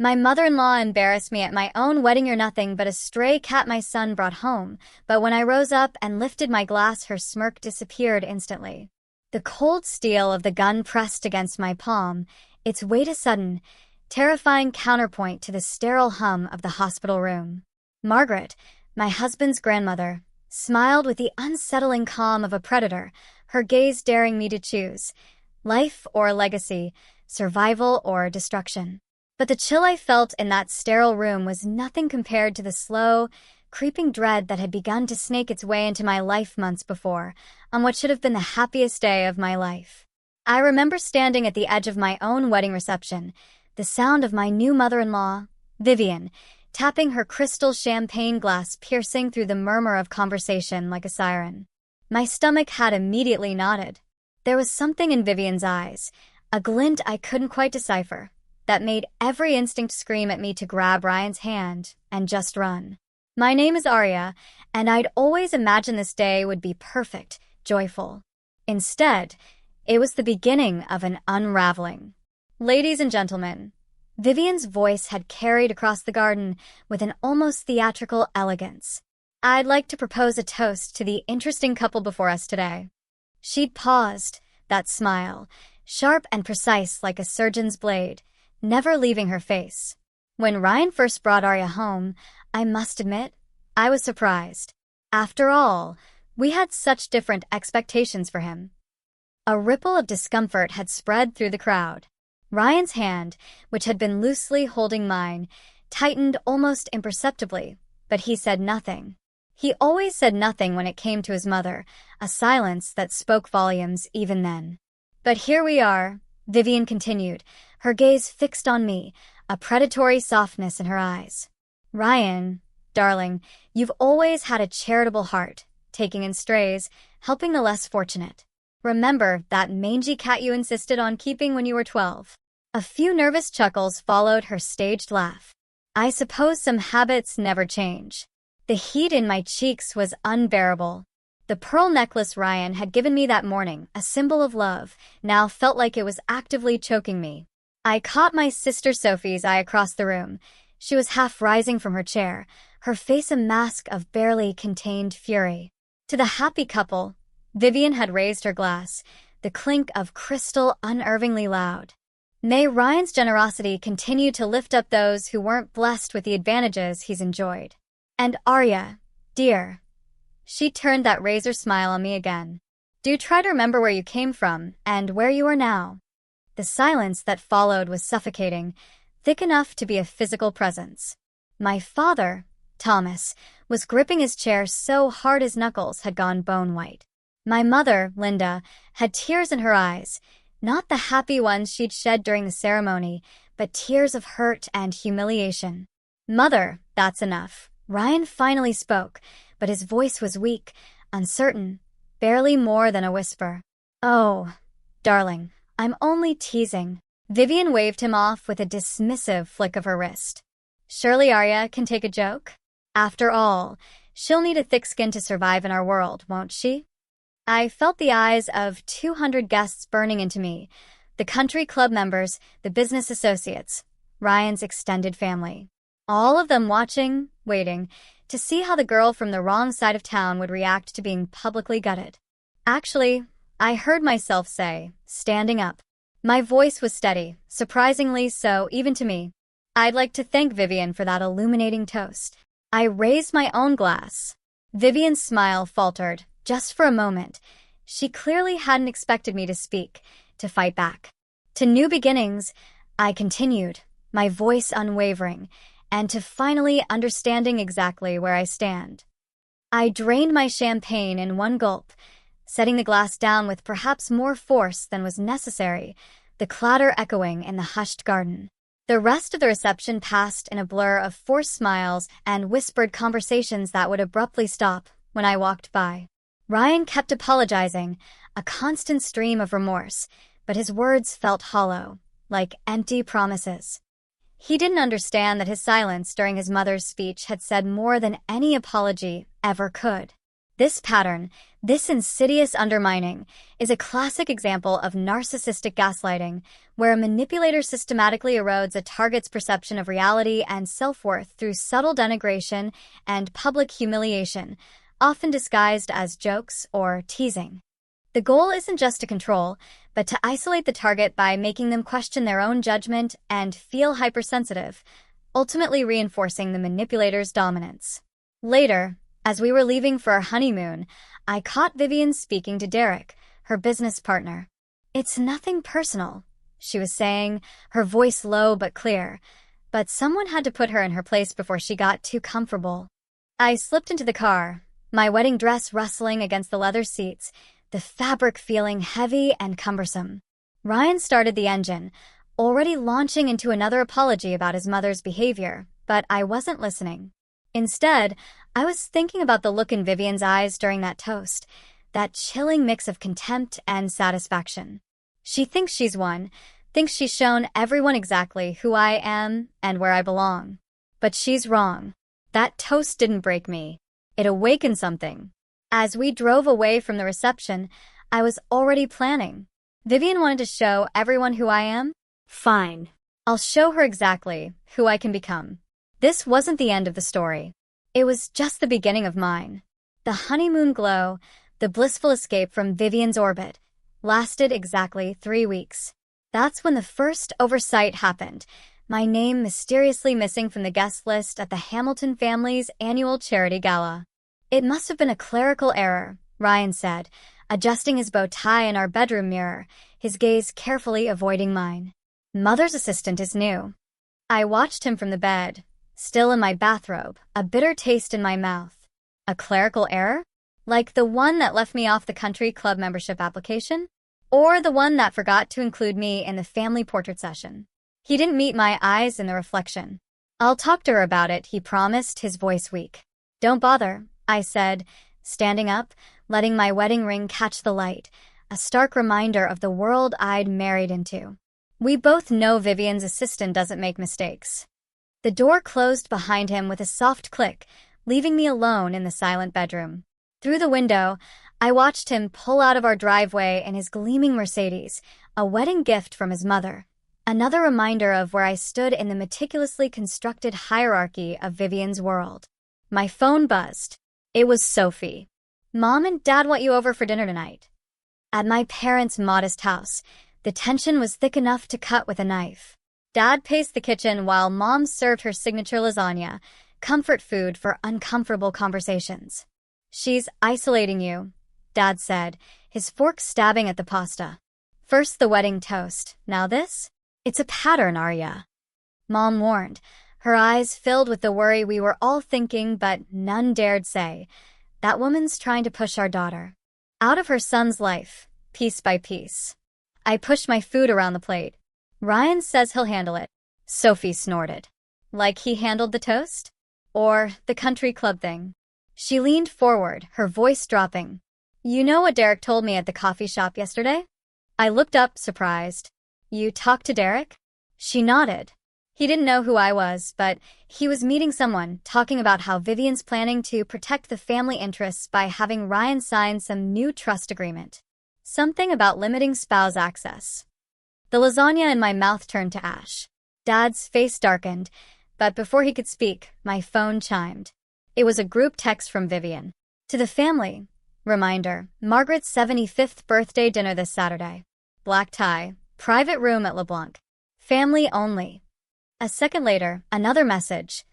My mother-in-law embarrassed me at my own wedding. You're nothing but a stray cat my son brought home, but when I rose up and lifted my glass, her smirk disappeared instantly. The cold steel of the gun pressed against my palm, its weight a sudden, terrifying counterpoint to the sterile hum of the hospital room. Margaret, my husband's grandmother, smiled with the unsettling calm of a predator, her gaze daring me to choose life or legacy, survival or destruction. But the chill I felt in that sterile room was nothing compared to the slow, creeping dread that had begun to snake its way into my life months before, on what should have been the happiest day of my life. I remember standing at the edge of my own wedding reception, the sound of my new mother-in-law, Vivian, tapping her crystal champagne glass piercing through the murmur of conversation like a siren. My stomach had immediately knotted. There was something in Vivian's eyes, a glint I couldn't quite decipher, that made every instinct scream at me to grab Ryan's hand and just run. My name is Arya, and I'd always imagined this day would be perfect, joyful. Instead, it was the beginning of an unraveling. Ladies and gentlemen, Vivian's voice had carried across the garden with an almost theatrical elegance. I'd like to propose a toast to the interesting couple before us today. She'd paused, that smile, sharp and precise like a surgeon's blade, never leaving her face. When Ryan first brought Arya home, I must admit, I was surprised. After all, we had such different expectations for him. A ripple of discomfort had spread through the crowd. Ryan's hand, which had been loosely holding mine, tightened almost imperceptibly, but he said nothing. He always said nothing when it came to his mother, a silence that spoke volumes even then. But here we are, Vivian continued, her gaze fixed on me, a predatory softness in her eyes. Ryan, darling, you've always had a charitable heart, taking in strays, helping the less fortunate. Remember that mangy cat you insisted on keeping when you were 12? A few nervous chuckles followed her staged laugh. I suppose some habits never change. The heat in my cheeks was unbearable. The pearl necklace Ryan had given me that morning, a symbol of love, now felt like it was actively choking me. I caught my sister Sophie's eye across the room. She was half rising from her chair, her face a mask of barely contained fury. To the happy couple, Vivian had raised her glass, the clink of crystal unervingly loud. May Ryan's generosity continue to lift up those who weren't blessed with the advantages he's enjoyed. And Arya, dear. She turned that razor smile on me again. Do try to remember where you came from and where you are now. The silence that followed was suffocating, thick enough to be a physical presence. My father, Thomas, was gripping his chair so hard his knuckles had gone bone white. My mother, Linda, had tears in her eyes, not the happy ones she'd shed during the ceremony, but tears of hurt and humiliation. Mother, that's enough. Ryan finally spoke, but his voice was weak, uncertain, barely more than a whisper. Oh, darling, I'm only teasing. Vivian waved him off with a dismissive flick of her wrist. Surely Arya can take a joke? After all, she'll need a thick skin to survive in our world, won't she? I felt the eyes of 200 guests burning into me, the country club members, the business associates, Ryan's extended family. All of them watching, waiting, to see how the girl from the wrong side of town would react to being publicly gutted. Actually, I heard myself say, standing up. My voice was steady, surprisingly so even to me. I'd like to thank Vivian for that illuminating toast. I raised my own glass. Vivian's smile faltered, just for a moment. She clearly hadn't expected me to speak, to fight back. To new beginnings, I continued, my voice unwavering, and to finally understanding exactly where I stand. I drained my champagne in one gulp, setting the glass down with perhaps more force than was necessary, the clatter echoing in the hushed garden. The rest of the reception passed in a blur of forced smiles and whispered conversations that would abruptly stop when I walked by. Ryan kept apologizing, a constant stream of remorse, but his words felt hollow, like empty promises. He didn't understand that his silence during his mother's speech had said more than any apology ever could. This pattern, this insidious undermining, is a classic example of narcissistic gaslighting, where a manipulator systematically erodes a target's perception of reality and self-worth through subtle denigration and public humiliation, often disguised as jokes or teasing. The goal isn't just to control, but to isolate the target by making them question their own judgment and feel hypersensitive, ultimately reinforcing the manipulator's dominance. Later, as we were leaving for our honeymoon, I caught Vivian speaking to Derek, her business partner. "It's nothing personal," she was saying, her voice low but clear, but someone had to put her in her place before she got too comfortable. I slipped into the car, my wedding dress rustling against the leather seats, the fabric feeling heavy and cumbersome. Ryan started the engine, already launching into another apology about his mother's behavior, but I wasn't listening. Instead, I was thinking about the look in Vivian's eyes during that toast, that chilling mix of contempt and satisfaction. She thinks she's won, thinks she's shown everyone exactly who I am and where I belong. But she's wrong. That toast didn't break me. It awakened something. As we drove away from the reception, I was already planning. Vivian wanted to show everyone who I am? Fine. I'll show her exactly who I can become. This wasn't the end of the story. It was just the beginning of mine. The honeymoon glow, the blissful escape from Vivian's orbit, lasted exactly 3 weeks. That's when the first oversight happened, my name mysteriously missing from the guest list at the Hamilton family's annual charity gala. "It must have been a clerical error," Ryan said, adjusting his bow tie in our bedroom mirror, his gaze carefully avoiding mine. "Mother's assistant is new." I watched him from the bed, still in my bathrobe, a bitter taste in my mouth. A clerical error? Like the one that left me off the country club membership application? Or the one that forgot to include me in the family portrait session? He didn't meet my eyes in the reflection. "I'll talk to her about it," he promised, his voice weak. "Don't bother," I said, standing up, letting my wedding ring catch the light, a stark reminder of the world I'd married into. We both know Vivian's assistant doesn't make mistakes. The door closed behind him with a soft click, leaving me alone in the silent bedroom. Through the window, I watched him pull out of our driveway in his gleaming Mercedes, a wedding gift from his mother. Another reminder of where I stood in the meticulously constructed hierarchy of Vivian's world. My phone buzzed. It was Sophie. "Mom and Dad want you over for dinner tonight." At my parents' modest house, the tension was thick enough to cut with a knife. Dad paced the kitchen while Mom served her signature lasagna, comfort food for uncomfortable conversations. "She's isolating you," Dad said, his fork stabbing at the pasta. "First the wedding toast, now this? It's a pattern, Arya." Mom warned, her eyes filled with the worry we were all thinking but none dared say. "That woman's trying to push our daughter out of her son's life, piece by piece." I pushed my food around the plate. "Ryan says he'll handle it," Sophie snorted. "Like he handled the toast? Or the country club thing?" She leaned forward, her voice dropping. "You know what Derek told me at the coffee shop yesterday?" I looked up, surprised. "You talked to Derek?" She nodded. He didn't know who I was, but he was meeting someone, talking about how Vivian's planning to protect the family interests by having Ryan sign some new trust agreement. Something about limiting spouse access. The lasagna in my mouth turned to ash. Dad's face darkened, but before he could speak, my phone chimed. It was a group text from Vivian. "To the family. Reminder, Margaret's 75th birthday dinner this Saturday. Black tie, private room at LeBlanc. Family only." A second later, another message.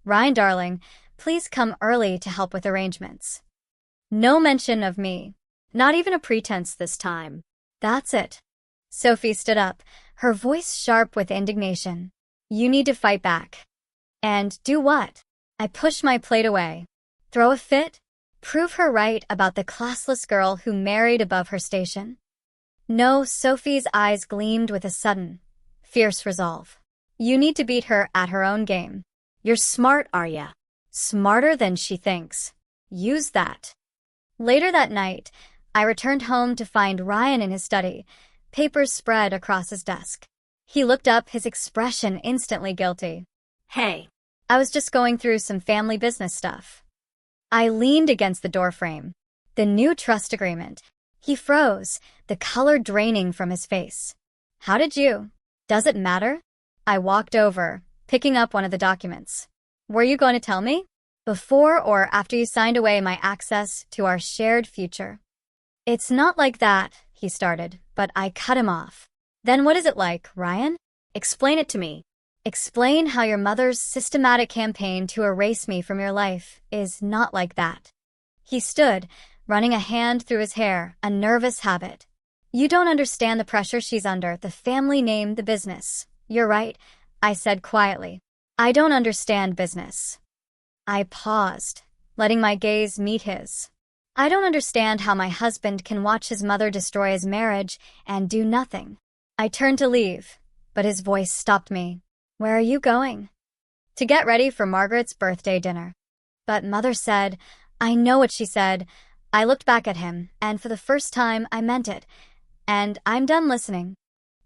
"Ryan darling, please come early to help with arrangements." No mention of me. Not even a pretense this time. "That's it." Sophie stood up, her voice sharp with indignation. "You need to fight back." "And do what?" I pushed my plate away. "Throw a fit? Prove her right about the classless girl who married above her station?" No, Sophie's eyes gleamed with a sudden, fierce resolve. "You need to beat her at her own game. You're smart, Arya. Smarter than she thinks. Use that." Later that night, I returned home to find Ryan in his study, papers spread across his desk. He looked up, his expression instantly guilty. "Hey." "I was just going through some family business stuff." I leaned against the doorframe. The new trust agreement. He froze, the color draining from his face. How did you? Does it matter? I walked over, picking up one of the documents. Were you going to tell me? Before or after you signed away my access to our shared future? It's not like that, he started, but I cut him off. Then what is it like, Ryan? Explain it to me. Explain how your mother's systematic campaign to erase me from your life is not like that. He stood, running a hand through his hair, a nervous habit. You don't understand the pressure she's under, the family name, the business. You're right, I said quietly. I don't understand business. I paused, letting my gaze meet his. I don't understand how my husband can watch his mother destroy his marriage and do nothing. I turned to leave, but his voice stopped me. Where are you going? To get ready for Margaret's birthday dinner. But Mother said, I know what she said. I looked back at him, and for the first time, I meant it. And I'm done listening.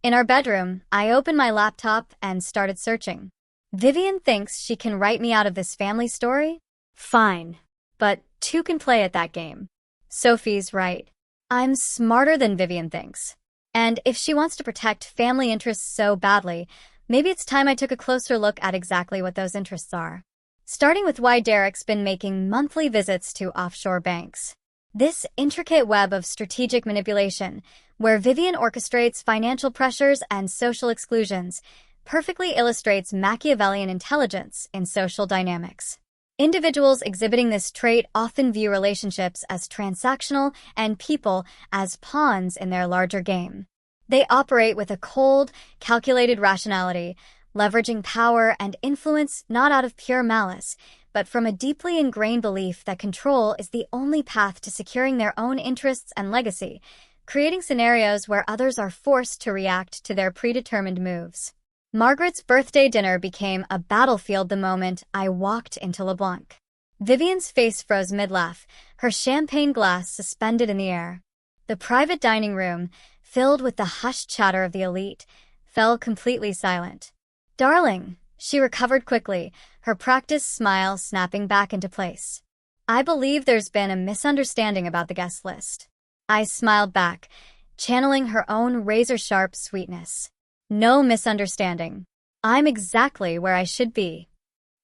In our bedroom, I opened my laptop and started searching. Vivian thinks she can write me out of this family story? Fine. But two can play at that game. Sophie's right. I'm smarter than Vivian thinks. And if she wants to protect family interests so badly, maybe it's time I took a closer look at exactly what those interests are. Starting with why Derek's been making monthly visits to offshore banks. This intricate web of strategic manipulation, where Vivian orchestrates financial pressures and social exclusions, perfectly illustrates Machiavellian intelligence in social dynamics. Individuals exhibiting this trait often view relationships as transactional and people as pawns in their larger game. They operate with a cold, calculated rationality, leveraging power and influence not out of pure malice, but from a deeply ingrained belief that control is the only path to securing their own interests and legacy, creating scenarios where others are forced to react to their predetermined moves. Margaret's birthday dinner became a battlefield the moment I walked into LeBlanc. Vivian's face froze mid-laugh, her champagne glass suspended in the air. The private dining room, filled with the hushed chatter of the elite, fell completely silent. Darling, she recovered quickly, her practiced smile snapping back into place. I believe there's been a misunderstanding about the guest list. I smiled back, channeling her own razor-sharp sweetness. No misunderstanding. I'm exactly where I should be.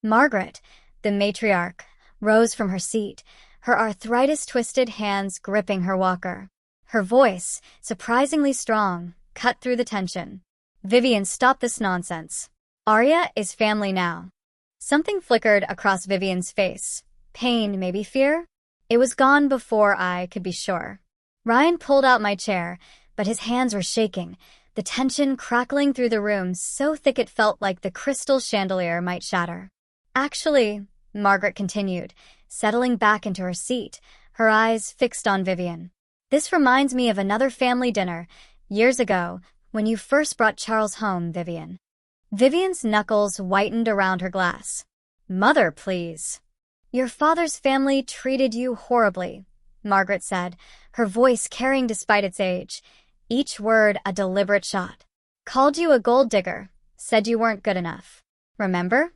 Margaret, the matriarch, rose from her seat, her arthritis-twisted hands gripping her walker. Her voice, surprisingly strong, cut through the tension. Vivian, stop this nonsense. Arya is family now. Something flickered across Vivian's face. Pain, maybe fear? It was gone before I could be sure. Ryan pulled out my chair, but his hands were shaking, the tension crackling through the room so thick it felt like the crystal chandelier might shatter. Actually, Margaret continued, settling back into her seat, her eyes fixed on Vivian. This reminds me of another family dinner, years ago, when you first brought Charles home, Vivian. Vivian's knuckles whitened around her glass. Mother, please. Your father's family treated you horribly, Margaret said, her voice carrying despite its age. Each word a deliberate shot. Called you a gold digger, said you weren't good enough. Remember?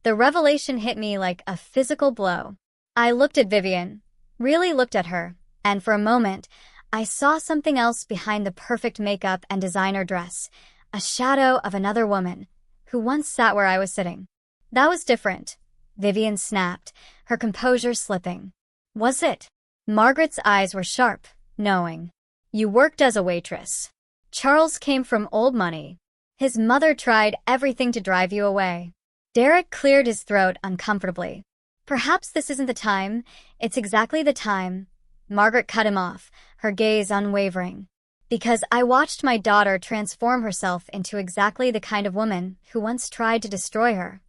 The revelation hit me like a physical blow. I looked at Vivian, really looked at her, and for a moment, I saw something else behind the perfect makeup and designer dress, a shadow of another woman, who once sat where I was sitting. That was different, Vivian snapped, her composure slipping. Was it? Margaret's eyes were sharp, knowing. You worked as a waitress. Charles came from old money. His mother tried everything to drive you away. Derek cleared his throat uncomfortably. Perhaps this isn't the time. It's exactly the time. Margaret cut him off, her gaze unwavering. Because I watched my daughter transform herself into exactly the kind of woman who once tried to destroy her.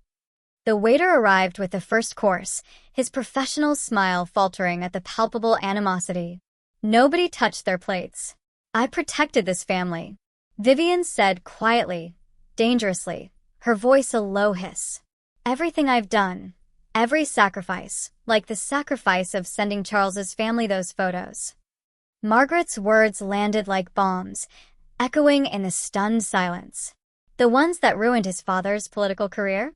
The waiter arrived with the first course, his professional smile faltering at the palpable animosity. Nobody touched their plates. I protected this family, Vivian said quietly, dangerously, her voice a low hiss. Everything I've done, every sacrifice, like the sacrifice of sending Charles's family those photos. Margaret's words landed like bombs, echoing in the stunned silence. The ones that ruined his father's political career?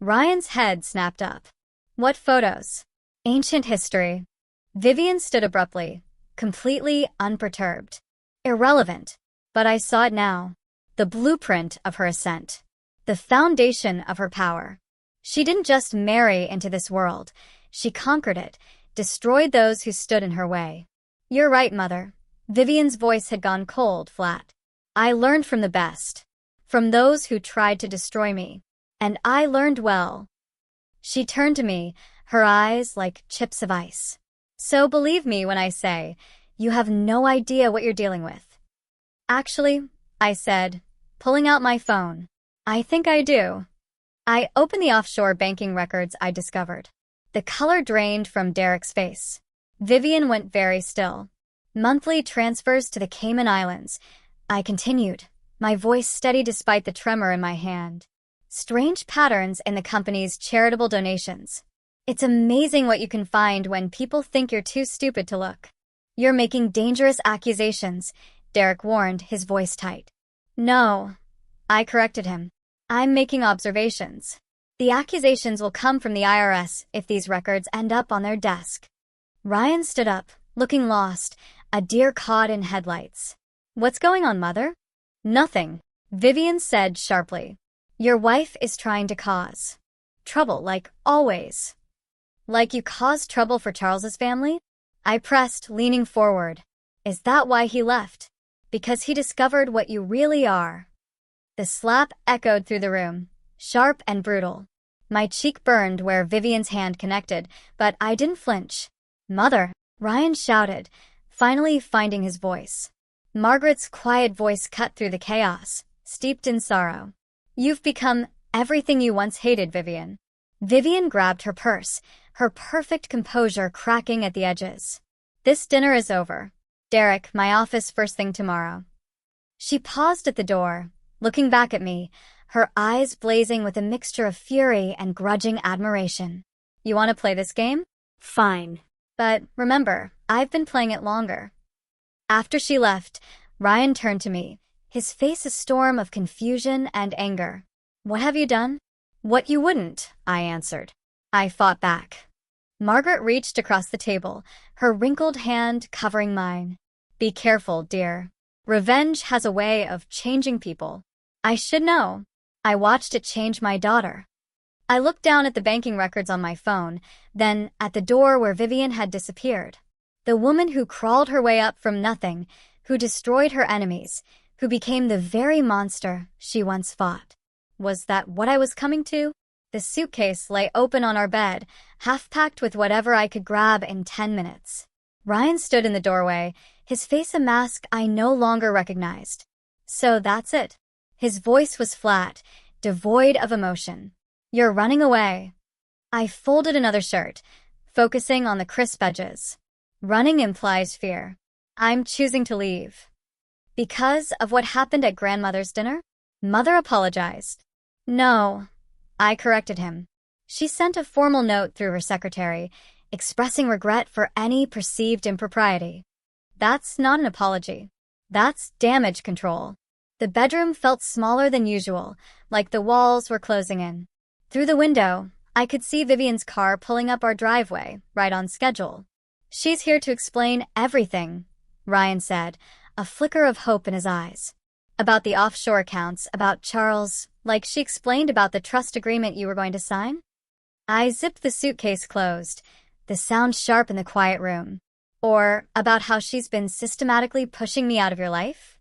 Ryan's head snapped up. What photos? Ancient history. Vivian stood abruptly, completely unperturbed. Irrelevant. But I saw it now. The blueprint of her ascent. The foundation of her power. She didn't just marry into this world. She conquered it, destroyed those who stood in her way. You're right, Mother. Vivian's voice had gone cold, flat. I learned from the best. From those who tried to destroy me. And I learned well. She turned to me, her eyes like chips of ice. So believe me when I say, you have no idea what you're dealing with. Actually, I said, pulling out my phone. I think I do. I opened the offshore banking records I discovered. The color drained from Derek's face. Vivian went very still. Monthly transfers to the Cayman Islands. I continued, my voice steady despite the tremor in my hand. Strange patterns in the company's charitable donations. It's amazing what you can find when people think you're too stupid to look. You're making dangerous accusations, Derek warned, his voice tight. No, I corrected him. I'm making observations. The accusations will come from the IRS if these records end up on their desk. Ryan stood up, looking lost, a deer caught in headlights. What's going on, Mother? Nothing, Vivian said sharply. Your wife is trying to cause trouble, like always. Like you caused trouble for Charles's family? I pressed, leaning forward. Is that why he left? Because he discovered what you really are. The slap echoed through the room, sharp and brutal. My cheek burned where Vivian's hand connected, but I didn't flinch. Mother, Ryan shouted, finally finding his voice. Margaret's quiet voice cut through the chaos, steeped in sorrow. You've become everything you once hated, Vivian. Vivian grabbed her purse, her perfect composure cracking at the edges. This dinner is over. Derek, my office first thing tomorrow. She paused at the door, looking back at me, her eyes blazing with a mixture of fury and grudging admiration. You want to play this game? Fine. But remember, I've been playing it longer. After she left, Ryan turned to me, his face a storm of confusion and anger. What have you done? What you wouldn't, I answered. I fought back. Margaret reached across the table, her wrinkled hand covering mine. Be careful, dear. Revenge has a way of changing people. I should know. I watched it change my daughter. I looked down at the banking records on my phone, then at the door where Vivian had disappeared. The woman who crawled her way up from nothing, who destroyed her enemies, who became the very monster she once fought. Was that what I was coming to? The suitcase lay open on our bed, half-packed with whatever I could grab in 10 minutes. Ryan stood in the doorway, his face a mask I no longer recognized. So that's it. His voice was flat, devoid of emotion. You're running away. I folded another shirt, focusing on the crisp edges. Running implies fear. I'm choosing to leave. Because of what happened at grandmother's dinner? Mother apologized. No, I corrected him. She sent a formal note through her secretary, expressing regret for any perceived impropriety. That's not an apology. That's damage control. The bedroom felt smaller than usual, like the walls were closing in. Through the window, I could see Vivian's car pulling up our driveway, right on schedule. She's here to explain everything, Ryan said, a flicker of hope in his eyes. About the offshore accounts, about Charles, like she explained about the trust agreement you were going to sign? I zipped the suitcase closed, the sound sharp in the quiet room. Or about how she's been systematically pushing me out of your life?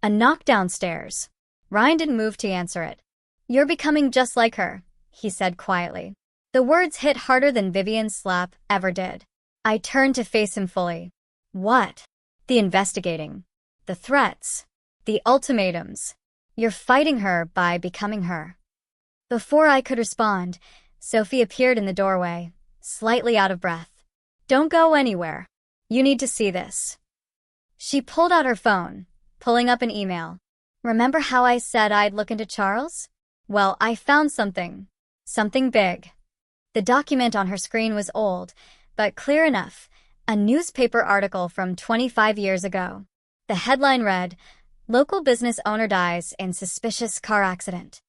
A knock downstairs. Ryan didn't move to answer it. You're becoming just like her, he said quietly. The words hit harder than Vivian's slap ever did. I turned to face him fully. What? The investigating. The threats. The ultimatums. You're fighting her by becoming her. Before I could respond, Sophie appeared in the doorway, slightly out of breath. Don't go anywhere. You need to see this. She pulled out her phone, pulling up an email. Remember how I said I'd look into Charles? Well, I found something. Something big. The document on her screen was old, but clear enough. A newspaper article from 25 years ago. The headline read, "Local business owner dies in suspicious car accident."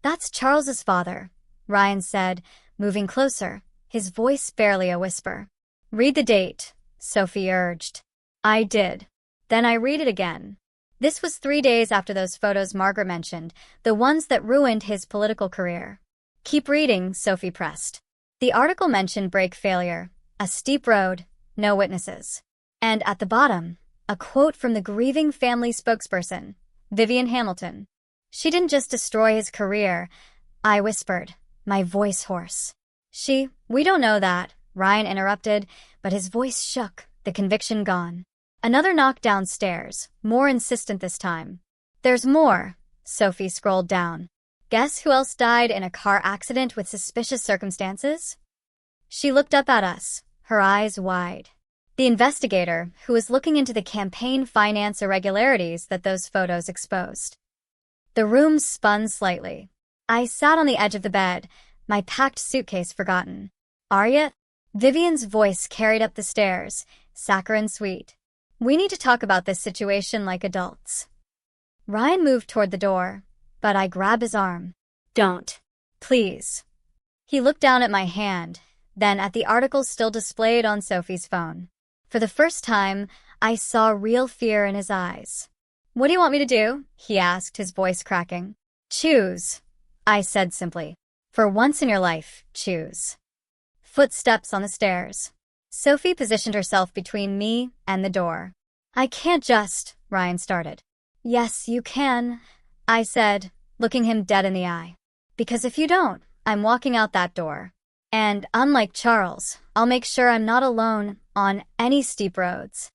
That's Charles's father, Ryan said, moving closer, his voice barely a whisper. Read the date, Sophie urged. I did. Then I read it again. This was 3 days after those photos Margaret mentioned, the ones that ruined his political career. Keep reading, Sophie pressed. The article mentioned brake failure, a steep road, no witnesses. And at the bottom, a quote from the grieving family spokesperson, Vivian Hamilton. She didn't just destroy his career, I whispered, my voice hoarse. We don't know that, Ryan interrupted, but his voice shook, the conviction gone. Another knock downstairs, more insistent this time. There's more, Sophie scrolled down. Guess who else died in a car accident with suspicious circumstances? She looked up at us, her eyes wide. The investigator, who was looking into the campaign finance irregularities that those photos exposed. The room spun slightly. I sat on the edge of the bed, my packed suitcase forgotten. Arya? Vivian's voice carried up the stairs, saccharine sweet. We need to talk about this situation like adults. Ryan moved toward the door, but I grabbed his arm. Don't. Please. He looked down at my hand, then at the article still displayed on Sophie's phone. For the first time, I saw real fear in his eyes. What do you want me to do? He asked, his voice cracking. Choose, I said simply. For once in your life, choose. Footsteps on the stairs. Sophie positioned herself between me and the door. I can't just, Ryan started. Yes, you can, I said, looking him dead in the eye. Because if you don't, I'm walking out that door. And unlike Charles, I'll make sure I'm not alone on any steep roads.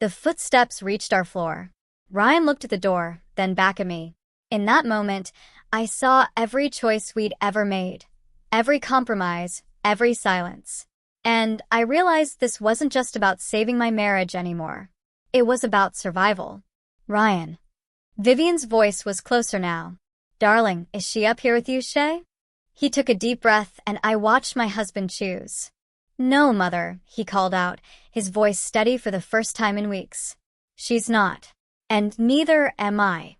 The footsteps reached our floor. Ryan looked at the door, then back at me. In that moment, I saw every choice we'd ever made, every compromise, every silence. And I realized this wasn't just about saving my marriage anymore. It was about survival. Ryan. Vivian's voice was closer now. Darling, is she up here with you, Shay? He took a deep breath, and I watched my husband choose. No, Mother, he called out, his voice steady for the first time in weeks. She's not. And neither am I.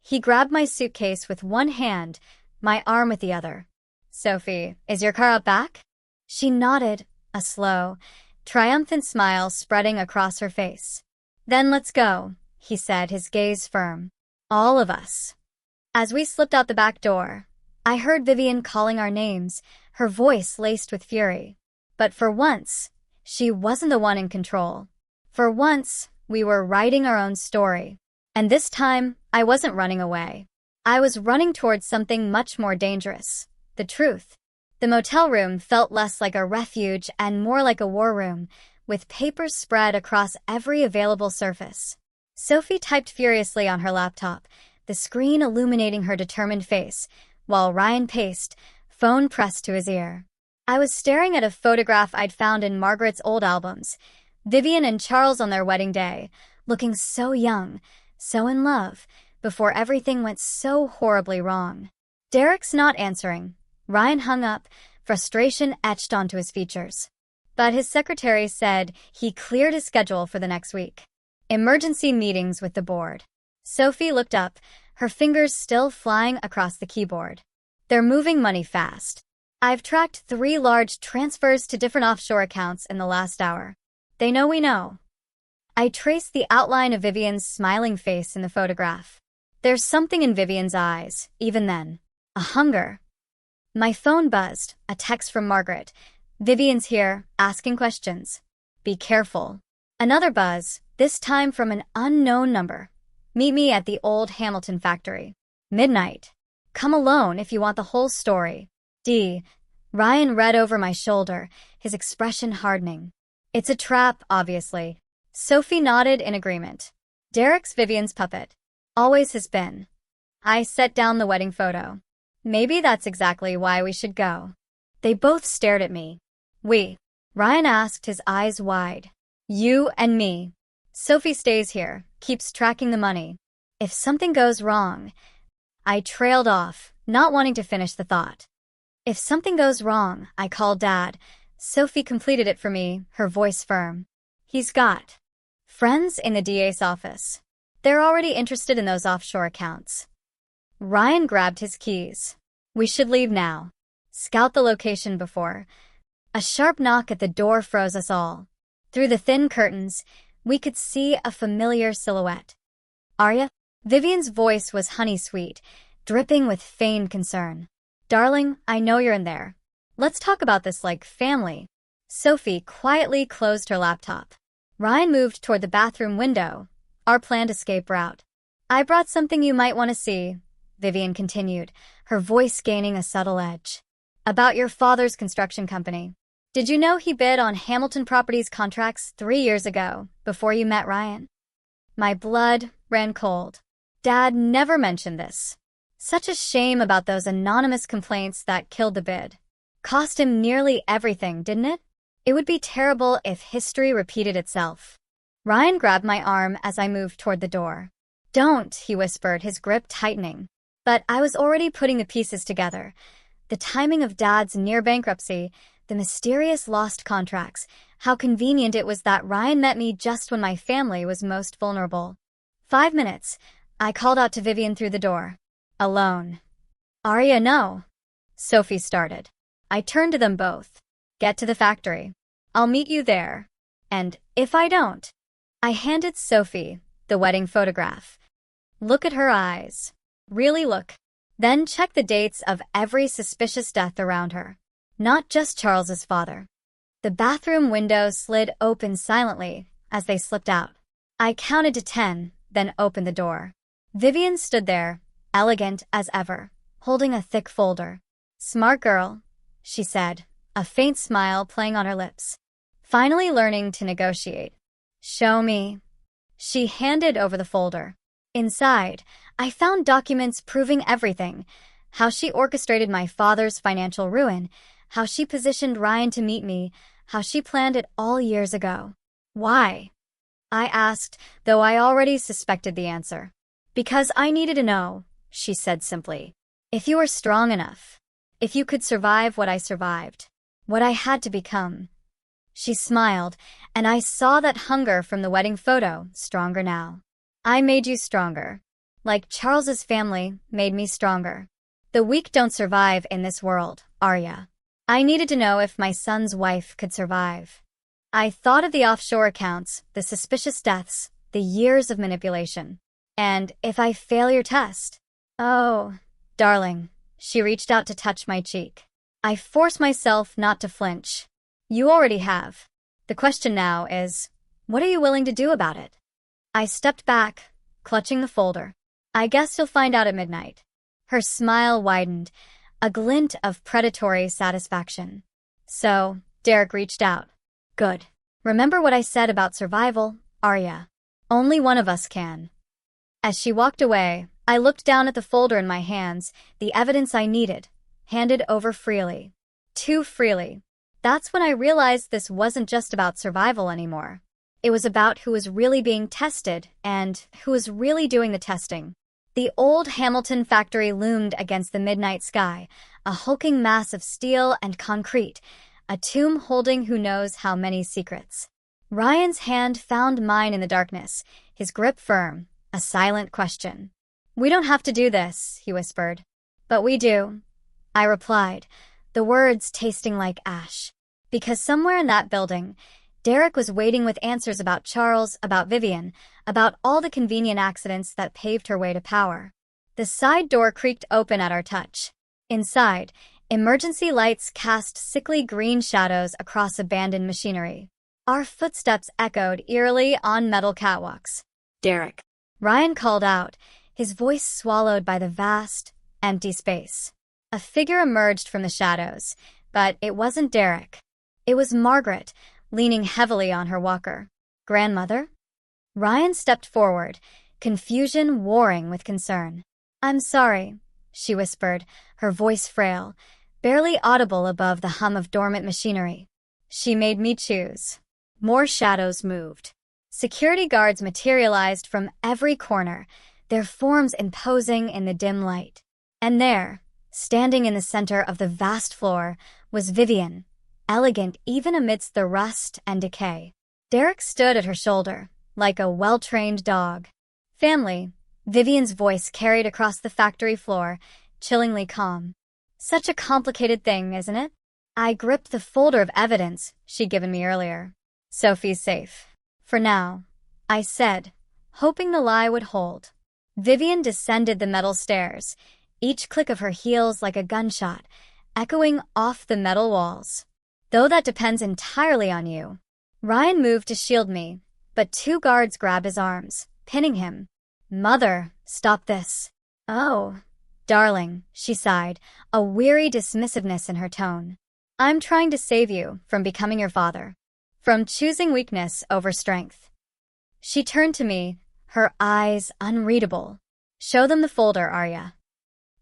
He grabbed my suitcase with one hand, my arm with the other. Sophie, is your car out back? She nodded, a slow, triumphant smile spreading across her face. Then let's go, he said, his gaze firm. All of us. As we slipped out the back door, I heard Vivian calling our names, her voice laced with fury. But for once, she wasn't the one in control. For once, we were writing our own story. And this time, I wasn't running away. I was running towards something much more dangerous. The truth. The motel room felt less like a refuge and more like a war room, with papers spread across every available surface. Sophie typed furiously on her laptop, the screen illuminating her determined face, while Ryan paced, phone pressed to his ear. I was staring at a photograph I'd found in Margaret's old albums, Vivian and Charles on their wedding day, looking so young, so in love, before everything went so horribly wrong. Derek's not answering. Ryan hung up, frustration etched onto his features. But his secretary said he cleared his schedule for the next week. Emergency meetings with the board. Sophie looked up, her fingers still flying across the keyboard. They're moving money fast. I've tracked 3 large transfers to different offshore accounts in the last hour. They know we know. I traced the outline of Vivian's smiling face in the photograph. There's something in Vivian's eyes, even then. A hunger. My phone buzzed, a text from Margaret. Vivian's here, asking questions. Be careful. Another buzz, this time from an unknown number. Meet me at the old Hamilton factory. Midnight. Come alone if you want the whole story. D. Ryan read over my shoulder, his expression hardening. It's a trap, obviously. Sophie nodded in agreement. Derek's Vivian's puppet. Always has been. I set down the wedding photo. Maybe that's exactly why we should go. They both stared at me. We. Ryan asked, his eyes wide. You and me. Sophie stays here, keeps tracking the money. If something goes wrong... I trailed off, not wanting to finish the thought. If something goes wrong, I called Dad. Sophie completed it for me, her voice firm. He's got friends in the DA's office. They're already interested in those offshore accounts. Ryan grabbed his keys. We should leave now. Scout the location before. A sharp knock at the door froze us all. Through the thin curtains, we could see a familiar silhouette. "Arya?" Vivian's voice was honey-sweet, dripping with feigned concern. "Darling, I know you're in there. Let's talk about this like family." Sophie quietly closed her laptop. Ryan moved toward the bathroom window, our planned escape route. "I brought something you might want to see," Vivian continued, her voice gaining a subtle edge. "About your father's construction company. Did you know he bid on Hamilton Properties contracts 3 years ago, before you met Ryan?" My blood ran cold. Dad never mentioned this. Such a shame about those anonymous complaints that killed the bid. Cost him nearly everything, didn't it? It would be terrible if history repeated itself. Ryan grabbed my arm as I moved toward the door. "Don't," he whispered, his grip tightening. But I was already putting the pieces together. The timing of Dad's near bankruptcy, the mysterious lost contracts, how convenient it was that Ryan met me just when my family was most vulnerable. 5 minutes, I called out to Vivian through the door. "Alone." "Arya, no." Sophie started. I turned to them both. "Get to the factory. I'll meet you there. And if I don't..." I handed Sophie the wedding photograph. "Look at her eyes. Really look. Then check the dates of every suspicious death around her. Not just Charles's father." The bathroom window slid open silently as they slipped out. I counted to 10, then opened the door. Vivian stood there, elegant as ever, holding a thick folder. "Smart girl," she said, a faint smile playing on her lips. "Finally learning to negotiate." "Show me." She handed over the folder. Inside, I found documents proving everything: how she orchestrated my father's financial ruin, how she positioned Ryan to meet me, how she planned it all years ago. "Why?" I asked, though I already suspected the answer. "Because I needed to know," she said simply. "If you were strong enough. If you could survive what I survived. What I had to become." She smiled, and I saw that hunger from the wedding photo, stronger now. "I made you stronger. Like Charles's family made me stronger. The weak don't survive in this world, Arya. I needed to know if my son's wife could survive." I thought of the offshore accounts, the suspicious deaths, the years of manipulation. "And if I fail your test?" "Oh, darling." She reached out to touch my cheek. I forced myself not to flinch. "You already have. The question now is, what are you willing to do about it?" I stepped back, clutching the folder. "I guess you'll find out at midnight." Her smile widened, a glint of predatory satisfaction. "So, Derek reached out. Good. Remember what I said about survival, Arya. Only one of us can." As she walked away, I looked down at the folder in my hands, the evidence I needed, handed over freely. Too freely. That's when I realized this wasn't just about survival anymore. It was about who was really being tested and who was really doing the testing. The old Hamilton factory loomed against the midnight sky, a hulking mass of steel and concrete, a tomb holding who knows how many secrets. Ryan's hand found mine in the darkness, his grip firm, a silent question. "We don't have to do this," he whispered. "But we do," I replied, the words tasting like ash. Because somewhere in that building, Derek was waiting with answers about Charles, about Vivian, about all the convenient accidents that paved her way to power. The side door creaked open at our touch. Inside, emergency lights cast sickly green shadows across abandoned machinery. Our footsteps echoed eerily on metal catwalks. "Derek," Ryan called out, his voice swallowed by the vast, empty space. A figure emerged from the shadows, but it wasn't Derek. It was Margaret, leaning heavily on her walker. "Grandmother?" Ryan stepped forward, confusion warring with concern. "I'm sorry," she whispered, her voice frail, barely audible above the hum of dormant machinery. "She made me choose." More shadows moved. Security guards materialized from every corner, their forms imposing in the dim light. And there, standing in the center of the vast floor, was Vivian, elegant even amidst the rust and decay. Derek stood at her shoulder, like a well-trained dog. "Family," Vivian's voice carried across the factory floor, chillingly calm. "Such a complicated thing, isn't it? I gripped the folder of evidence she'd given me earlier. Sophie's safe. For now, I said, hoping the lie would hold. Vivian descended the metal stairs, each click of her heels like a gunshot, echoing off the metal walls. Though that depends entirely on you. Ryan moved to shield me, but 2 guards grabbed his arms, pinning him. Mother, stop this. Oh, darling, she sighed, a weary dismissiveness in her tone. I'm trying to save you from becoming your father, from choosing weakness over strength. She turned to me, her eyes unreadable. Show them the folder, Arya.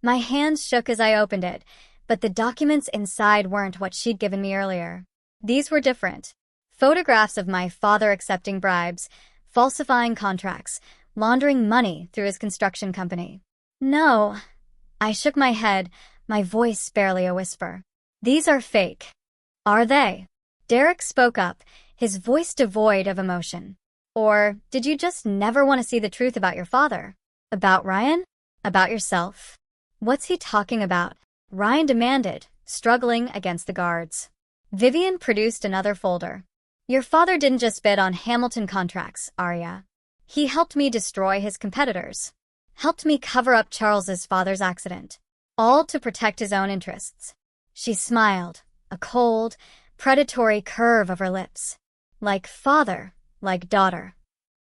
My hands shook as I opened it, but the documents inside weren't what she'd given me earlier. These were different. Photographs of my father accepting bribes, falsifying contracts, laundering money through his construction company. No. I shook my head, my voice barely a whisper. These are fake. Are they? Derek spoke up, his voice devoid of emotion. Or did you just never want to see the truth about your father? About Ryan? About yourself? What's he talking about? Ryan demanded, struggling against the guards. Vivian produced another folder. Your father didn't just bid on Hamilton contracts, Arya. He helped me destroy his competitors. Helped me cover up Charles's father's accident. All to protect his own interests. She smiled, a cold, predatory curve of her lips. Like father, like daughter.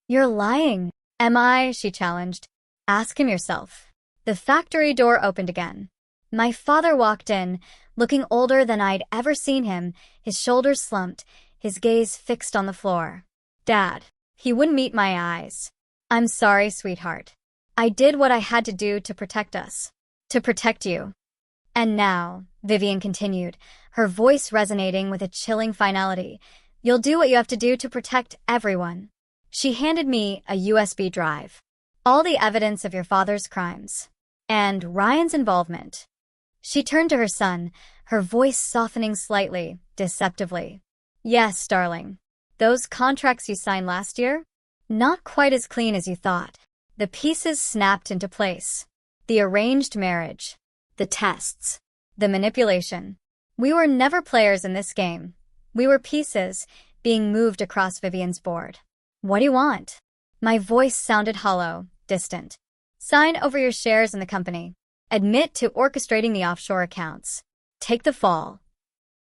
You're lying. Am I? She challenged. Ask him yourself. The factory door opened again. My father walked in, looking older than I'd ever seen him, his shoulders slumped, his gaze fixed on the floor. Dad. He wouldn't meet my eyes. I'm sorry, sweetheart. I did what I had to do to protect us. To protect you. And now, Vivian continued, her voice resonating with a chilling finality, you'll do what you have to do to protect everyone. She handed me a USB drive. All the evidence of your father's crimes. And Ryan's involvement. She turned to her son, her voice softening slightly, deceptively. Yes, darling. Those contracts you signed last year? Not quite as clean as you thought. The pieces snapped into place. The arranged marriage. The tests. The manipulation. We were never players in this game. We were pieces, being moved across Vivian's board. What do you want? My voice sounded hollow, distant. Sign over your shares in the company. Admit to orchestrating the offshore accounts. Take the fall.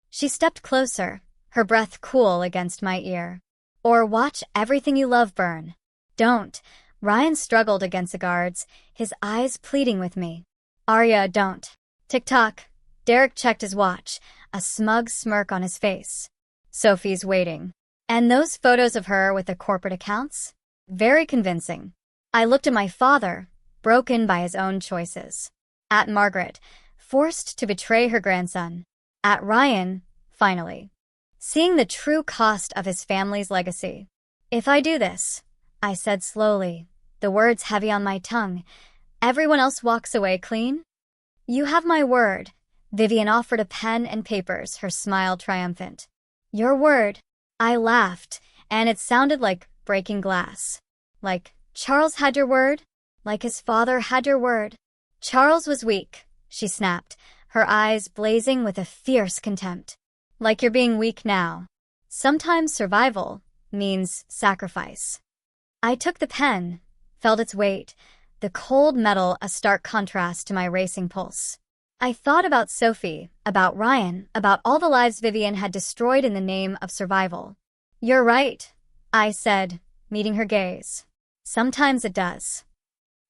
She stepped closer, her breath cool against my ear. Or watch everything you love burn. Don't. Ryan struggled against the guards, his eyes pleading with me. Arya, don't. Tick-tock. Derek checked his watch, a smug smirk on his face. Sophie's waiting. And those photos of her with the corporate accounts? Very convincing. I looked at my father, broken by his own choices. At Margaret, forced to betray her grandson. At Ryan, finally. Seeing the true cost of his family's legacy. If I do this, I said slowly, the words heavy on my tongue, everyone else walks away clean? You have my word. Vivian offered a pen and papers, her smile triumphant. Your word. I laughed, and it sounded like breaking glass. Like, Charles had your word? Like his father had your word? Charles was weak, she snapped, her eyes blazing with a fierce contempt. Like you're being weak now. Sometimes survival means sacrifice. I took the pen, felt its weight, the cold metal a stark contrast to my racing pulse. I thought about Sophie, about Ryan, about all the lives Vivian had destroyed in the name of survival. You're right, I said, meeting her gaze. Sometimes it does.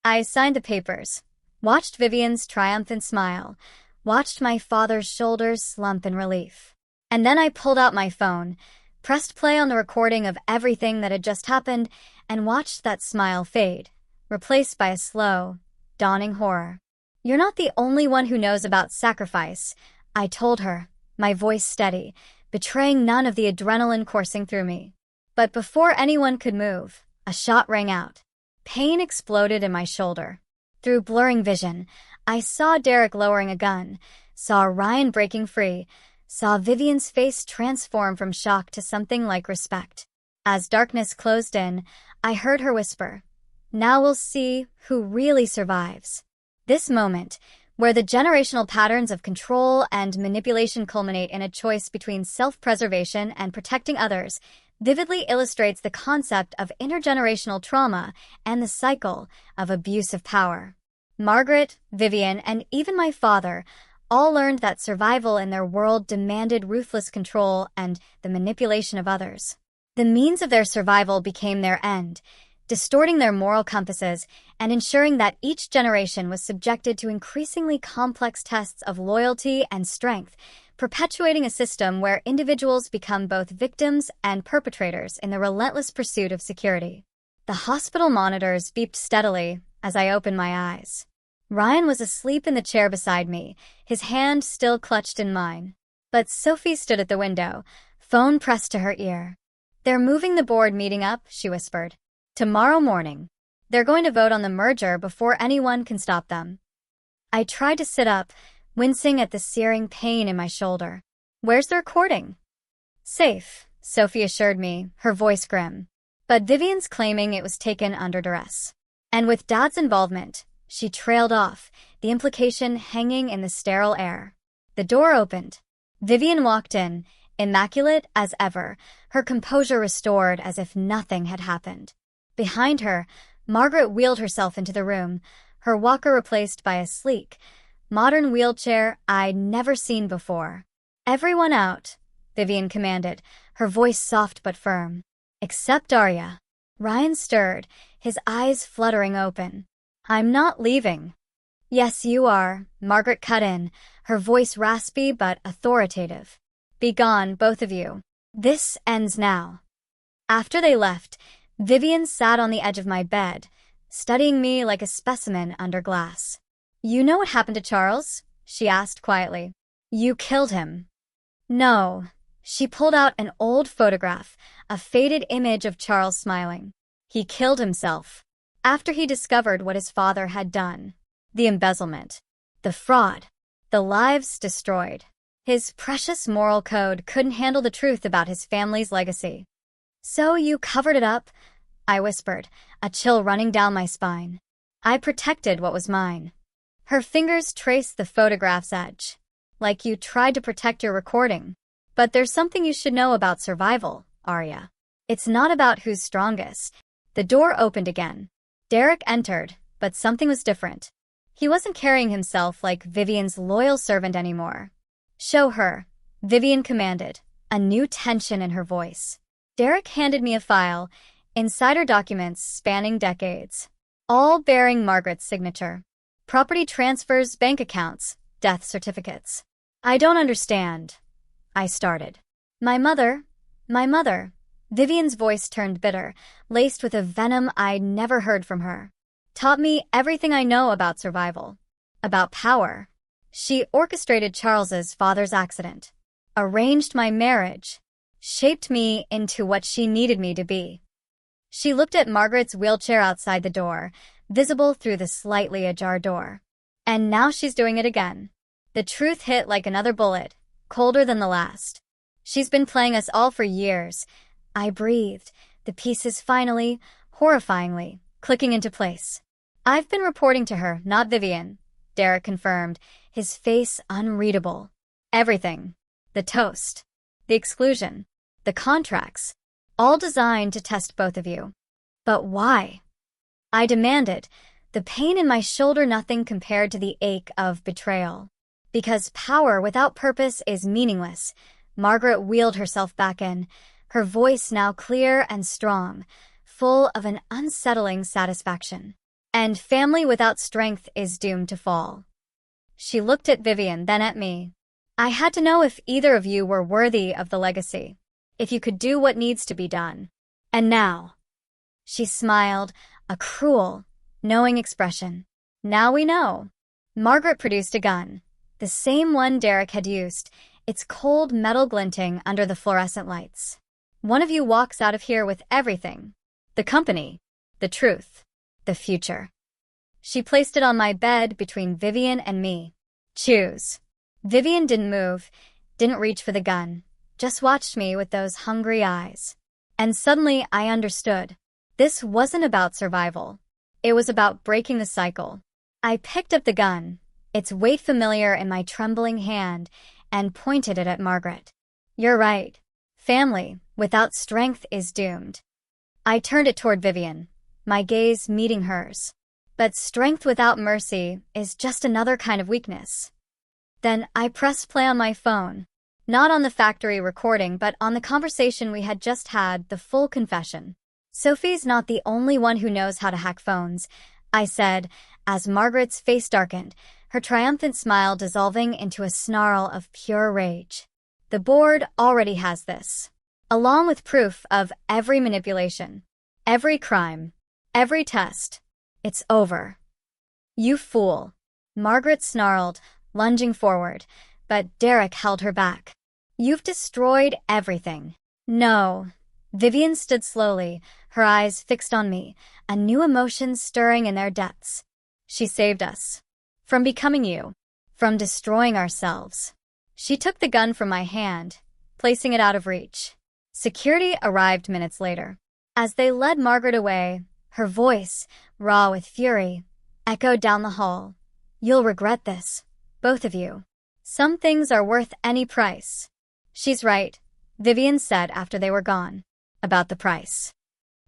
I signed the papers, watched Vivian's triumphant smile, watched my father's shoulders slump in relief. And then I pulled out my phone, pressed play on the recording of everything that had just happened, and watched that smile fade, replaced by a slow, dawning horror. You're not the only one who knows about sacrifice, I told her, my voice steady, betraying none of the adrenaline coursing through me. But before anyone could move, a shot rang out. Pain exploded in my shoulder. Through blurring vision, I saw Derek lowering a gun, saw Ryan breaking free, saw Vivian's face transform from shock to something like respect. As darkness closed in, I heard her whisper, "Now we'll see who really survives." This moment, where the generational patterns of control and manipulation culminate in a choice between self-preservation and protecting others, vividly illustrates the concept of intergenerational trauma and the cycle of abuse of power. Margaret, Vivian, and even my father all learned that survival in their world demanded ruthless control and the manipulation of others. The means of their survival became their end, distorting their moral compasses and ensuring that each generation was subjected to increasingly complex tests of loyalty and strength, perpetuating a system where individuals become both victims and perpetrators in the relentless pursuit of security. The hospital monitors beeped steadily as I opened my eyes. Ryan was asleep in the chair beside me, his hand still clutched in mine. But Sophie stood at the window, phone pressed to her ear. "They're moving the board meeting up," she whispered. "Tomorrow morning. They're going to vote on the merger before anyone can stop them." I tried to sit up, wincing at the searing pain in my shoulder. "Where's the recording?" "Safe," Sophie assured me, her voice grim. But Vivian's claiming it was taken under duress. And with Dad's involvement, she trailed off, the implication hanging in the sterile air. The door opened. Vivian walked in, immaculate as ever, her composure restored as if nothing had happened. Behind her, Margaret wheeled herself into the room, her walker replaced by a sleek, modern wheelchair I'd never seen before. "Everyone out," Vivian commanded, her voice soft but firm. "Except Arya." Ryan stirred, his eyes fluttering open. "I'm not leaving." "Yes, you are," Margaret cut in, her voice raspy but authoritative. "Be gone, both of you. This ends now." After they left, Vivian sat on the edge of my bed, studying me like a specimen under glass. "You know what happened to Charles?" she asked quietly. "You killed him." "No." She pulled out an old photograph, a faded image of Charles smiling. "He killed himself. After he discovered what his father had done. The embezzlement. The fraud. The lives destroyed. His precious moral code couldn't handle the truth about his family's legacy." "So you covered it up?" I whispered, a chill running down my spine. "I protected what was mine." Her fingers traced the photograph's edge. "Like you tried to protect your recording. But there's something you should know about survival, Arya. It's not about who's strongest." The door opened again. Derek entered, but something was different. He wasn't carrying himself like Vivian's loyal servant anymore. "Show her," Vivian commanded, a new tension in her voice. Derek handed me a file, insider documents spanning decades, all bearing Margaret's signature. Property transfers, bank accounts, death certificates. "I don't understand," I started. My mother," Vivian's voice turned bitter, laced with a venom I'd never heard from her, "taught me everything I know about survival. About power. She orchestrated Charles's father's accident, arranged my marriage, shaped me into what she needed me to be." She looked at Margaret's wheelchair outside the door, visible through the slightly ajar door. "And now she's doing it again." The truth hit like another bullet, colder than the last. "She's been playing us all for years." I breathed, the pieces finally, horrifyingly, clicking into place. "I've been reporting to her, not Vivian," Derek confirmed, his face unreadable. "Everything. The toast. The exclusion. The contracts. All designed to test both of you." "But why?" I demanded, the pain in my shoulder nothing compared to the ache of betrayal. "Because power without purpose is meaningless." Margaret wheeled herself back in, her voice now clear and strong, full of an unsettling satisfaction. "And family without strength is doomed to fall." She looked at Vivian, then at me. "I had to know if either of you were worthy of the legacy, if you could do what needs to be done. And now," she smiled, a cruel, knowing expression, "now we know." Margaret produced a gun, the same one Derek had used, its cold metal glinting under the fluorescent lights. "One of you walks out of here with everything. The company, the truth, the future." She placed it on my bed between Vivian and me. "Choose." Vivian didn't move, didn't reach for the gun, just watched me with those hungry eyes. And suddenly I understood. This wasn't about survival. It was about breaking the cycle. I picked up the gun, its weight familiar in my trembling hand, and pointed it at Margaret. "You're right. Family without strength is doomed." I turned it toward Vivian, my gaze meeting hers. "But strength without mercy is just another kind of weakness." Then I pressed play on my phone. Not on the factory recording, but on the conversation we had just had, the full confession. "Sophie's not the only one who knows how to hack phones," I said, as Margaret's face darkened, her triumphant smile dissolving into a snarl of pure rage. "The board already has this, along with proof of every manipulation, every crime, every test. It's over." "You fool," Margaret snarled, lunging forward, but Derek held her back. "You've destroyed everything." "No." Vivian stood slowly, her eyes fixed on me, a new emotion stirring in their depths. "She saved us. From becoming you. From destroying ourselves." She took the gun from my hand, placing it out of reach. Security arrived minutes later. As they led Margaret away, her voice, raw with fury, echoed down the hall. "You'll regret this, both of you. Some things are worth any price." "She's right," Vivian said after they were gone. "About the price."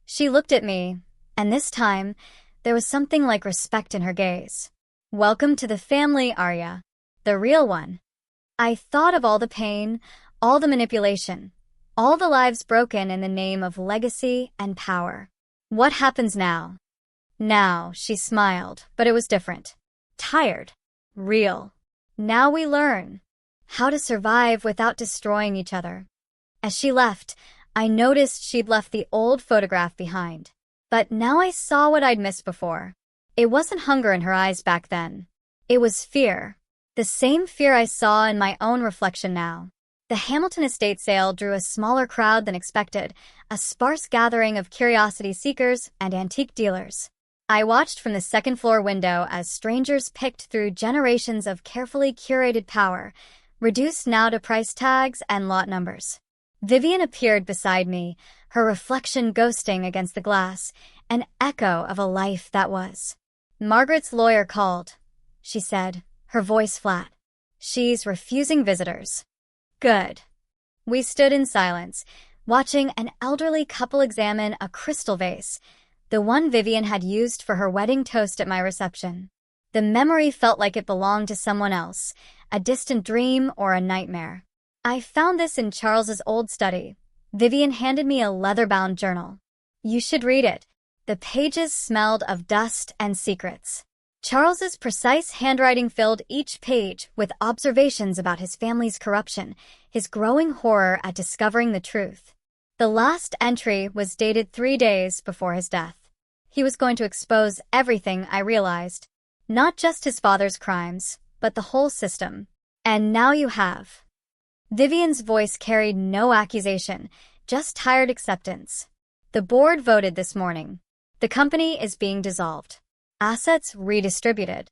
She looked at me, and this time, there was something like respect in her gaze. "Welcome to the family, Arya. The real one." I thought of all the pain, all the manipulation, all the lives broken in the name of legacy and power. "What happens now?" Now, she smiled, but it was different. Tired. Real. "Now we learn how to survive without destroying each other." As she left, I noticed she'd left the old photograph behind. But now I saw what I'd missed before. It wasn't hunger in her eyes back then. It was fear. The same fear I saw in my own reflection now. The Hamilton estate sale drew a smaller crowd than expected, a sparse gathering of curiosity seekers and antique dealers. I watched from the second-floor window as strangers picked through generations of carefully curated power, reduced now to price tags and lot numbers. Vivian appeared beside me, her reflection ghosting against the glass, an echo of a life that was. "Margaret's lawyer called," she said, her voice flat. "She's refusing visitors." "Good." We stood in silence, watching an elderly couple examine a crystal vase, the one Vivian had used for her wedding toast at my reception. The memory felt like it belonged to someone else, a distant dream or a nightmare. "I found this in Charles's old study." Vivian handed me a leather-bound journal. "You should read it." The pages smelled of dust and secrets. Charles's precise handwriting filled each page with observations about his family's corruption, his growing horror at discovering the truth. The last entry was dated 3 days before his death. He was going to expose everything, I realized. Not just his father's crimes, but the whole system. "And now you have." Vivian's voice carried no accusation, just tired acceptance. "The board voted this morning. The company is being dissolved. Assets redistributed."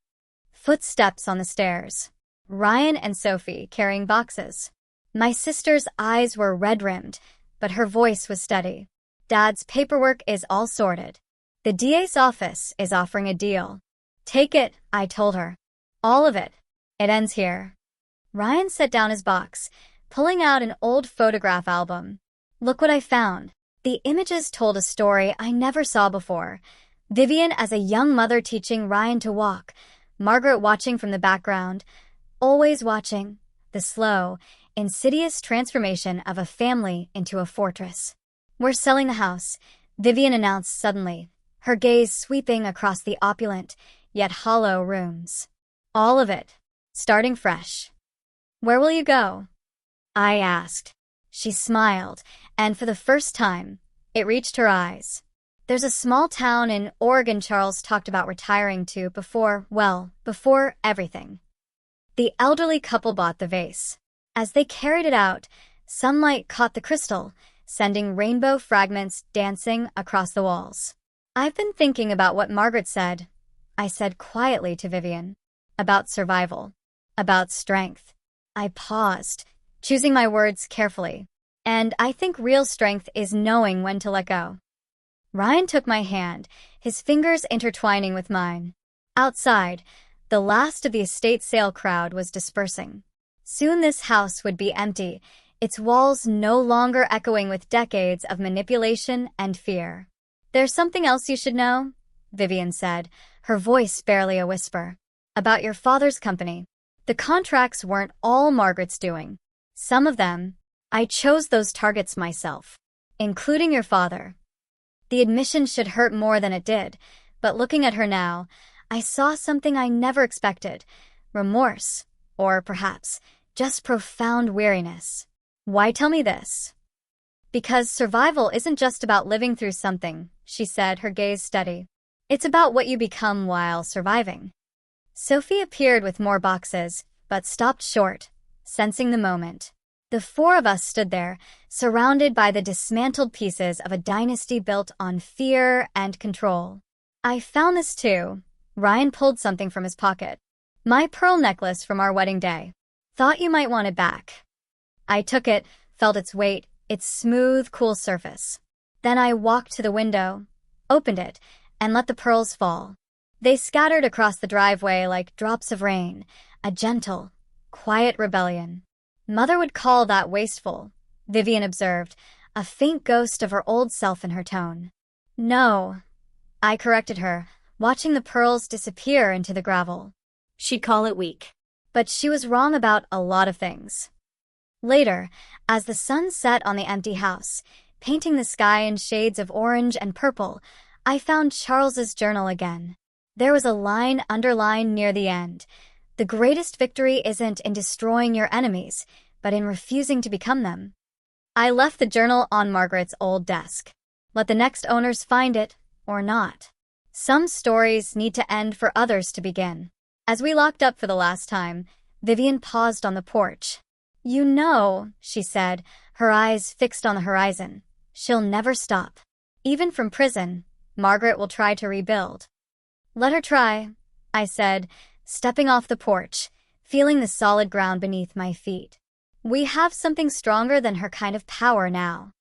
Footsteps on the stairs. Ryan and Sophie carrying boxes. My sister's eyes were red-rimmed, but her voice was steady. "Dad's paperwork is all sorted. The DA's office is offering a deal. Take it," I told her. "All of it. It ends here." Ryan set down his box, pulling out an old photograph album. "Look what I found." The images told a story I never saw before. Vivian as a young mother teaching Ryan to walk, Margaret watching from the background, always watching, the slow, insidious transformation of a family into a fortress. "We're selling the house," Vivian announced suddenly, her gaze sweeping across the opulent, yet hollow rooms. "All of it. Starting fresh." "Where will you go?" I asked. She smiled, and for the first time, it reached her eyes. "There's a small town in Oregon Charles talked about retiring to before everything." The elderly couple bought the vase. As they carried it out, sunlight caught the crystal, sending rainbow fragments dancing across the walls. "I've been thinking about what Margaret said," I said quietly to Vivian. "About survival. About strength." I paused, choosing my words carefully. "And I think real strength is knowing when to let go." Ryan took my hand, his fingers intertwining with mine. Outside, The last of the estate sale crowd was dispersing. Soon this house would be empty, its walls no longer echoing with decades of manipulation and fear. "There's something else you should know," Vivian said, her voice barely a whisper. "About your father's company. The contracts weren't all Margaret's doing. Some of them, I chose those targets myself, including your father." The admission should hurt more than it did, but looking at her now, I saw something I never expected: remorse, or perhaps just profound weariness. "Why tell me this?" "Because survival isn't just about living through something," she said, her gaze steady. "It's about what you become while surviving." Sophie appeared with more boxes, but stopped short, sensing the moment. The four of us stood there, surrounded by the dismantled pieces of a dynasty built on fear and control. "I found this too." Ryan pulled something from his pocket. "My pearl necklace from our wedding day. Thought you might want it back." I took it, felt its weight, its smooth, cool surface. Then I walked to the window, opened it, and let the pearls fall. They scattered across the driveway like drops of rain, a gentle, quiet rebellion. "Mother would call that wasteful," Vivian observed, a faint ghost of her old self in her tone. "No," I corrected her, watching the pearls disappear into the gravel. "She'd call it weak." But she was wrong about a lot of things. Later, as the sun set on the empty house, painting the sky in shades of orange and purple, I found Charles's journal again. There was a line underlined near the end: "The greatest victory isn't in destroying your enemies, but in refusing to become them." I left the journal on Margaret's old desk. Let the next owners find it, or not. Some stories need to end for others to begin. As we locked up for the last time, Vivian paused on the porch. "You know," she said, her eyes fixed on the horizon, "she'll never stop. Even from prison, Margaret will try to rebuild." "Let her try," I said, stepping off the porch, feeling the solid ground beneath my feet. "We have something stronger than her kind of power now."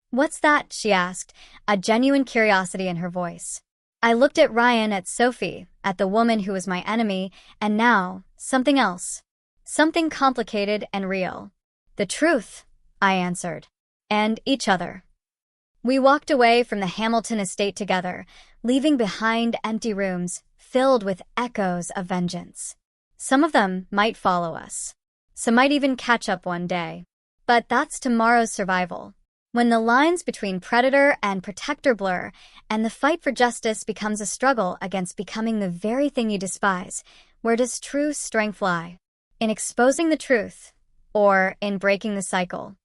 "What's that?" she asked, a genuine curiosity in her voice. I looked at Ryan, at Sophie, at the woman who was my enemy, and now, something else. Something complicated and real. "The truth," I answered. "And each other." We walked away from the Hamilton estate together, leaving behind empty rooms filled with echoes of vengeance. Some of them might follow us. Some might even catch up one day. But that's tomorrow's survival. When the lines between predator and protector blur, and the fight for justice becomes a struggle against becoming the very thing you despise, where does true strength lie? In exposing the truth, or in breaking the cycle?